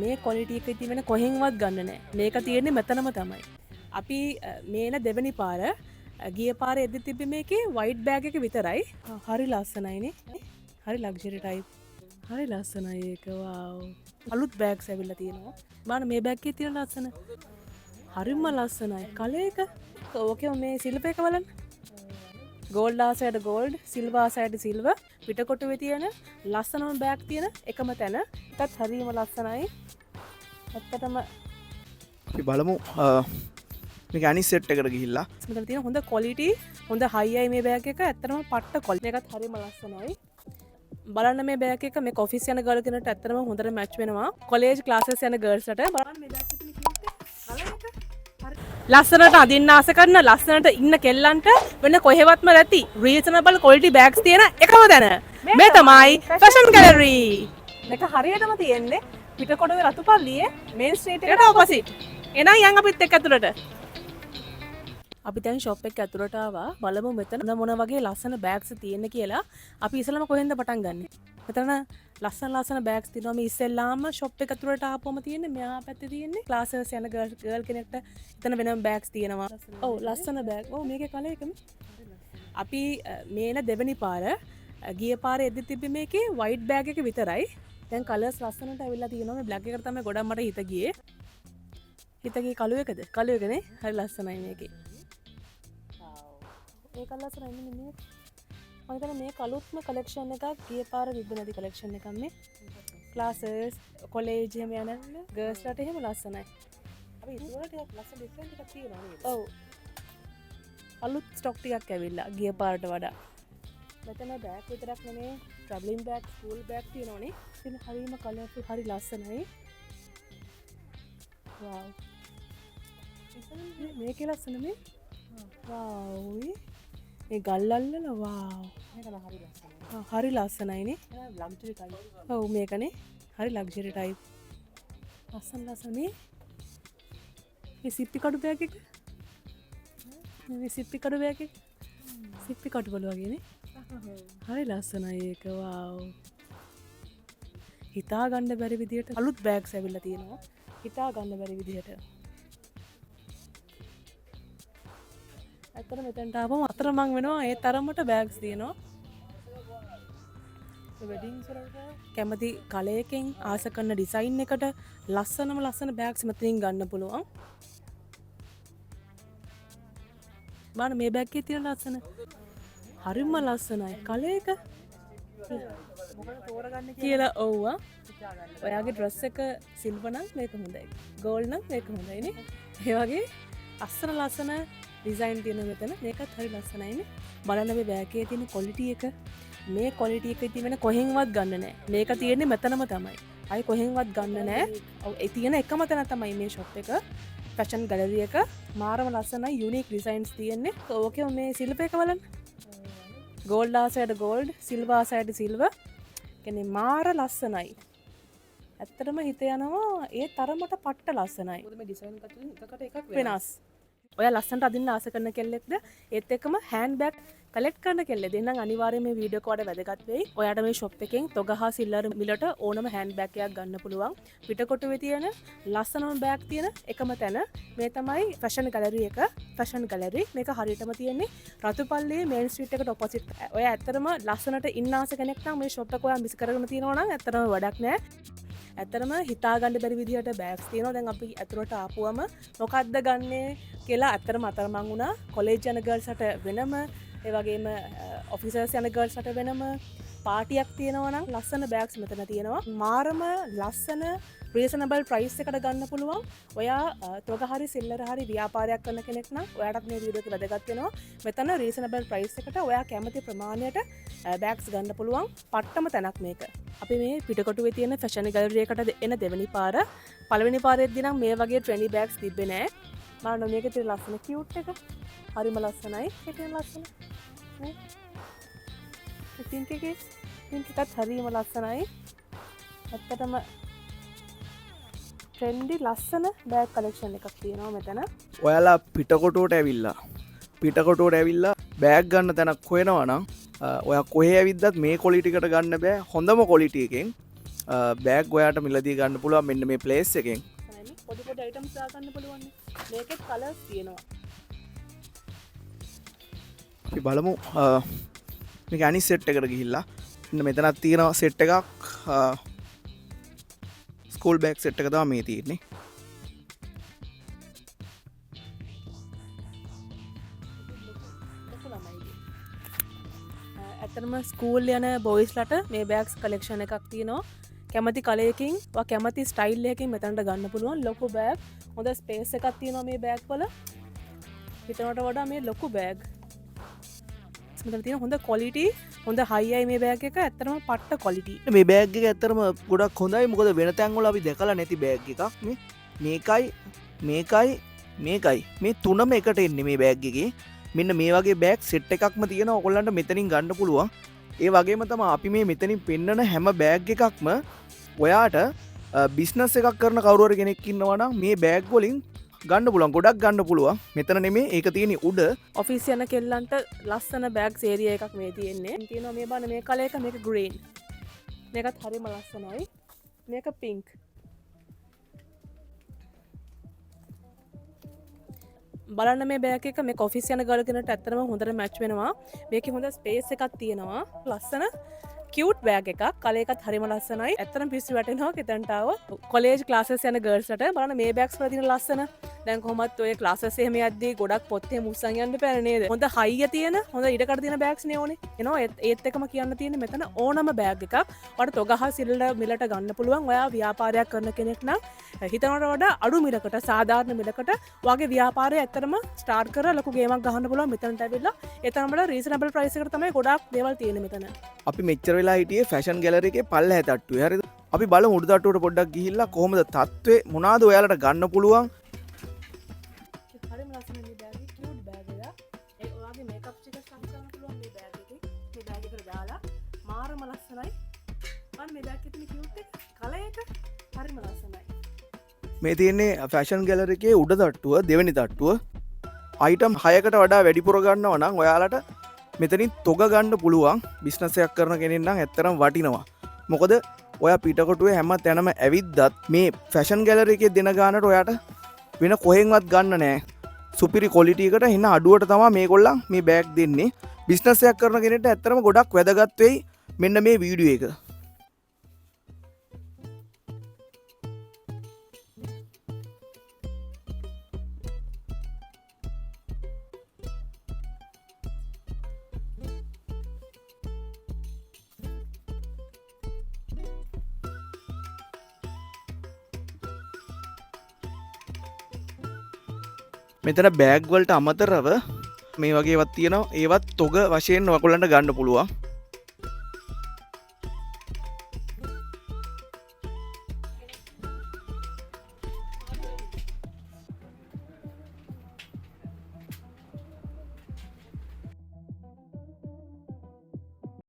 මේ කොලිටිය එක තිබෙන කොහෙන්වත් ගන්න නෑ. මේක තියෙන්නේ මෙතනම තමයි. අපි මේන දෙවැනි පාර ගිය පාර එද තිබ මේකේ වයිට් බෑග එක විතරයි. හරි ලස්සනයිනේ. හරි ලක්ෂරි ටයිප්. හරි ලස්සනයි ඒකවා. අලුත් බෑග් ඇවිල්ලා තියෙනවා. බාන මේ බෑග් එකේ තියෙන ලස්සන. හරිම ලස්සනයි. කලේක ඕකේ මේ සිල්ප එක බලන්න. ගෝල්ඩ් ආසයට ගෝල්ඩ්, සිල්වර් ආසයට සිල්වර්, පිටකොටුවේ තියෙන ලස්සනම බෑග් තියෙන එකම තැන. ඒකත් හරිම ලස්සනයි. ඇත්තටම අපි බලමු මේක අනිත් සෙට් එකට ගිහිල්ලා. මෙතන තියෙන හොඳ ක්වොලිටි, හොඳ හයියි මේ බෑග් එක. ඇත්තටම පට්ට ක්වොලිටි එකත් හරිම ලස්සනයි. බලන්න මේ බෑග් එක මේ ඔෆිස් යන ගර්ල් කෙනෙක්ට ඇත්තටම හොඳට මැච් වෙනවා. කොලේජ් ක්ලාසස් යන ගර්ල්ස්ලට බලන්න මේ බෑග් එකේ තියෙන ලස්සනට අදින්න ආස කරන ලස්සනට ඉන්න කෙල්ලන්ට වෙන කොහෙවත්ම නැති රීසනබල් ක්වොලිටි බෑග්ස් තියෙන එකම තැන. මේ තමයි ෆැෂන් ගැලරි. මේක හරියටම තියෙන්නේ පිටකොටුවේ රතුපල්ලියේ මේන් ස්ට්‍රීට් එකට ඔපොසිට්. එනං යන් අපිත් එක්ක ඇතුළට. අපි දැන් ෂොප් එක ඇතුළට ආවා. බලමු මෙතන මොන වගේ ලස්සන බෑග්ස් තියෙන්නේ කියලා. අපි ඉස්සෙල්ලාම කොහෙන්ද පටන් ගන්නෙ? මෙතන ලස්සන බෑග්ස් තියෙනවා. මේ ඉස්සෙල්ලාම ෂොප් එක ඇතුළට ආපුවම තියෙන්නේ මෙහා පැත්තේ තියෙන්නේ ක්ලාසස් යන ගර්ල් කෙනෙක්ට එතන වෙනම බෑග්ස් තියෙනවා. ඔව් ලස්සන බෑග්. ඔව් මේකේ කලර් එකම. අපි මේන දෙවෙනි පාර ගිය පාර එද්දි තිබ්බේ මේකේ වයිට් බෑග් එක විතරයි. දැන් කලර්ස් ලස්සනට ඇවිල්ලා තියෙනවා. මේ බ්ලැක් එකට තමයි ගොඩක් මට හිත ගියේ. හිත ගියේ කළු එකද? කළු එකනේ. හරි ලස්සනයි මේකේ. ඒ කලර්ස් රයින්නේ මේ. මම හිතන්නේ මේ කළුත්ම කලෙක්ෂන් එකක් ගිය පාර විබ්බ නැති කලෙක්ෂන් එකක් මේ. ක්ලාසස් කොලේජ් එහෙම යන ගර්ල්ස්ලාට එහෙම ලස්සනයි. අපි ඉතින් ටිකක් ලස්සන ඩිෆරන්ට් එකක් තියෙනවා නේද? ඔව්. අලුත් ස්ටොක් ටිකක් ඇවිල්ලා ගිය පාරට වඩා. මෙතන බෑග් විතරක් නෙමෙයි ට්‍රැවලින් බෑග්, ස්කූල් බෑග් තියෙනවනේ. ඉතින් හරිම කලර්ෆුල් හරි ලස්සනයි. වව්. මේකේ ලස්සන මේ. වව්. මේ ගල් අල්ලන වව්. මේක හරි ලස්සනයි. හරි ලස්සනයිනේ. Luxury type. ඔව් මේකනේ. හරි ලක්ෂරි ටයිප්. ලස්සන මේ. මේ සිප්පි කඩු බෑග් එක. මේ සිප්පි කඩු බෑග් එක. සිප්පි කඩු වල වගේනේ. හරි ලස්සනයි ඒක වව්. හිතා ගන්න බැරි විදියට අලුත් බෑග්ස් ඇවිල්ලා තියෙනවා. හිතා ගන්න බැරි විදියට. ඇත්තට මෙතනට ආවම අතරමං වෙනවා ඒ තරමට බෑග්ස් තියෙනවා. වෙඩින්ග්ස් වලට කැමති කලයකින් ආස කරන ඩිසයින් එකට ලස්සන බෑග්ස් මෙතනින් ගන්න පුළුවන්. බලන්න මේ බෑග් එකේ තියෙන ලස්සන. හරිම ලස්සනයි. කලයක මොකද තෝරගන්න කියලා ඔව්වා. ඔයාගේ ඩ්‍රෙස් එක සිල්වර් නම් මේක හොඳයි. ගෝල්ඩ් නම් මේක හොඳයි නේ. ඒ වගේ ලස්සන ඩිසයින් තියෙන මෙතන මේකත් හරි ලස්සනයිනේ. බලන්න මේ බෑග් එකේ තියෙන ක්වොලිටි එක. මේ ක්වොලිටි එකේ තියෙන කොහෙන්වත් ගන්න නෑ. මේක තියෙන්නේ මෙතනම තමයි. අය කොහෙන්වත් ගන්න නෑ. ඔව් ඒ තියෙන එකම තැන තමයි මේ ෂොප් එක. ෆැෂන් ගැලරි එක. මාරම ලස්සනයි යුනික් ඩිසයින්ස් තියෙන්නේ. ඕකේ මේ සිල්ප එක බලන්න. ගෝල්ඩ් ආසයට ගෝල්ඩ්, සිල්වර් ආසයට සිල්වර්. කියන්නේ මාර ලස්සනයි. ඇත්තටම හිත යනවා ඒ තරමට පට්ට ලස්සනයි. මොකද මේ ඩිසයින් එකකට එකක් වෙනස්. ඔයා ලස්සනට අදින්න ආස කරන කෙල්ලෙක්ද? ඒත් එක්කම හෑන්ඩ් බෑග් කලෙක්ට් කරන කෙල්ලෙක්ද? එහෙනම් අනිවාර්යයෙන් මේ වීඩියෝ එක වඩා වැදගත් වෙයි. ඔයාට මේ ෂොප් එකෙන් තොග හා සිල්වර් මිලට ඕනම හෑන්ඩ් බෑග් එකක් ගන්න පුළුවන්. පිටකොටුවේ තියෙන ලස්සනම බෑග් තියෙන එකම තැන මේ තමයි ෆැෂන් ගැලරි එක. ෆැෂන් ගැලරි මේක හරියටම තියෙන්නේ රතුපල්ලියේ මේන් ස්ට්‍රීට් එකට ඔපොසිට්. ඔයා ඇත්තටම ලස්සනට ඉන්න ආස කෙනෙක් නම් මේ ෂොප් එක ඔයා මිස් කරගෙන තියෙනවා නම් ඇත්තටම වැඩක් නෑ. ඇත්තටම හිතා ගන්න බැරි විදිහට බෑග්ස් තියෙනවා. දැන් අපි ඇතුළට ආපුවම මොකක්ද ගන්නේ කියලා ඇත්තටම අතරමං වුණා. කොලේජ් යන ගර්ල්ස්ට වෙනම, ඒ වගේම ඔෆිසර්ස් යන ගර්ල්ස්ට වෙනම පාටියක් තියෙනවා නම් ලස්සන බෑග්ස් මෙතන තියෙනවා. මාරම ලස්සන රීසනබල් ප්‍රයිස් එකට ගන්න පුළුවන්. ඔයා තොග හරි සිල්ලර හරි ව්‍යාපාරයක් කරන කෙනෙක් නම් ඔයාටත් මේ වීඩියෝ එක වැදගත් වෙනවා. මෙතන රීසනබල් ප්‍රයිස් එකට ඔයා කැමති ප්‍රමාණයට බෑග්ස් ගන්න පුළුවන්. පට්ටම තැනක් මේක. අපි මේ පිටකොටුවේ තියෙන ෆැෂන් ගැලරි එකට එන දෙවෙනි පාර. පළවෙනි පාරේදී නම් මේ වගේ ට්‍රෙන්ඩි බෑග්ස් තිබ්බේ නෑ. බලන්න මේකේ තියෙන ලස්සන කියුට් එක. හරිම ලස්සනයි. ඒකේ ලස්සන. නේ? පින්ක් එකත් හරිම ලස්සනයි. ඇත්තටම ට්‍රෙන්ඩි ලස්සන බෑග් කලෙක්ෂන් එකක් තියෙනවා මෙතන. ඔයාලා පිටකොටුවට ඇවිල්ලා බෑග් ගන්න තැනක් හොයනවා නම් ඔයා කොහේ ඇවිද්දත් මේ ක්වොලිටි එකට ගන්න බෑ. හොඳම ක්වොලිටි එකෙන් බෑග් ඔයාට මිලදී ගන්න පුළුවන් මෙන්න මේ ප්ලේස් එකෙන්. පොඩි පොඩි අයිටම්ස් දාගන්න පුළුවන්. මේකෙත් කලර්ස් තියෙනවා. අපි බලමු මේක අනිත් සෙට් එකට ගිහිල්ලා. ඉන්න මෙතනක් තියෙනවා සෙට් එකක්. ස්කූල් බෑග් සෙට් එක තමයි මේ තියෙන්නේ. ඇත්තටම ස්කූල් යන බොයිස්ලට මේ බෑග්ස් කලෙක්ෂන් එකක් තියෙනවා. කැමති කලයකින් කැමති ස්ටයිල් එකකින් මෙතනට ගන්න පුළුවන් ලොකු බෑග්. හොඳ ස්පේස් එකක් තියෙනවා මේ බෑග් වල. හිතනට වඩා මේ ලොකු බෑග්. මෙතන තියෙන හොඳ ක්වොලිටි, හොඳ හයි අයි මේ බෑග් එක. ඇත්තටම පට්ට ක්වොලිටි. මේ බෑග් එක ඇත්තටම ගොඩක් හොඳයි. මොකද වෙන තැන්වල අපි දැකලා නැති බෑග් එකක්. මේකයි මේ තුනම එකට එන්නේ මේ බෑග් එකේ. මෙන්න මේ වගේ බෑග් සෙට් එකක්ම තියෙනවා. ඔයගොල්ලන්ට මෙතනින් ගන්න පුළුවන්. ඒ වගේම තමයි අපි මේ මෙතනින් පෙන්නන හැම බෑග් එකක්ම ඔයාට බිස්නස් එකක් කරන කවුරු හරි කෙනෙක් ඉන්නවා නම් මේ බෑග් වලින් ගන්න පුළුවන්. ගොඩක් ගන්න පුළුවන්. මෙතන නෙමේ ඒක තියෙන්නේ උඩ. ඔෆිස් යන කෙල්ලන්ට ලස්සන බෑග්ස් ඒරියා එකක් මේ තියෙන්නේ. තියෙනවා මේ බන මේ කලර් එක, මේක ග්‍රීන්. මේකත් හරිම ලස්සනයි. මේක පින්ක්. බලන්න මේ බෑග් එක මේ ඔෆිස් යන ගර්ල් කෙනෙක්ට ඇත්තටම හොඳට මැච් වෙනවා. මේකේ හොඳ ස්පේස් එකක් තියෙනවා. ලස්සන කියුට් බෑග් එකක්. කලර් එකත් හරිම ලස්සනයි. ඇත්තටම පිස්සු වැටෙනවා කෙතන්ට ආවොත්. කොලේජ් ක්ලාසස් යන ගර්ල්ස්ලට බලන්න මේ බෑග්ස් වල තියෙන ලස්සන. දැන් කොහොමත් ඔය ක්ලාසස් එහෙම යද්දී ගොඩක් පොත් එහෙම උස්සන් යන්න බෑ නේද? හොඳ හයිය තියෙන, හොඳ ඉඩකඩ තියෙන බෑග්ස් නේ ඕනේ. එනවා ඒත් එකම කියන්න තියෙන්නේ මෙතන ඕනම බෑග් එකක් ඔයාලට තොගහ සිල්ල මිලට ගන්න පුළුවන්. ඔයා ව්‍යාපාරයක් කරන කෙනෙක් නම් හිතනවට වඩා අඩු මිලකට, සාධාරණ මිලකට ඔයාගේ ව්‍යාපාරය ඇත්තටම ස්ටාර්ට් කරලා ලොකු ගේමක් ගහන්න පුළුවන්. මෙතනට ඇවිල්ලා ඒ තරම්ම රීසනබල් ප්‍රයිස් එකට තමයි ගොඩාක් දේවල් තියෙන්නේ මෙතන. අපි මෙච්චර වෙලා හිටියේ ෆැෂන් ගැලරි එකේ පල්ලෙහා තට්ටුවේ. හරිද? අපි බලමු උඩ තට්ටුවට පොඩ්ඩක් ගිහිල්ලා කොහොමද තත්ත්වේ, මොනවාද ඔයාලට ගන්න පුළුවන්. හරිම ලස්සන මේ බෑග් එක, කියුට් බෑග් එක. ඒ ඔයාගේ මේකප් ටික ස්ටක් කරන්න පුළුවන් මේ බෑග් එකේ. මේ බෑග් එකට දාලා මාරම ලස්සනයි. මම මේ බෑග් එකේ තියෙන කියුට් එක, කලර් එක හරිම ලස්සනයි. මේ තියෙන්නේ ෆැෂන් ගැලරි එකේ උඩ තට්ටුව, දෙවෙනි තට්ටුව. අයිටම් 6කට වඩා වැඩිපුර ගන්නවා නම් ඔයාලට මෙතනින් තොග ගන්න පුළුවන්. බිස්නස් එකක් කරන කෙනෙක් නම් ඇත්තටම වටිනවා. මොකද ඔයා පිටකොටුවේ හැම තැනම ඇවිද්දත් මේ ෆැෂන් ගැලරි එකේ දෙන ගානට ඔයාට වෙන කොහෙන්වත් ගන්න නෑ. සුපිරි ක්වොලිටි එකට හින අඩුවට තමයි මේගොල්ලන් මේ බෑග් දෙන්නේ. බිස්නස් එකක් කරන කෙනෙක්ට ඇත්තටම ගොඩක් වැදගත් වෙයි මෙන්න මේ වීඩියෝ එක. මෙතන බෑග් වලට අමතරව මේ වගේ ඒවත් තියෙනවා. ඒවත් තොග වශයෙන් ඔයගොල්ලන්ට ගන්න පුළුවන්.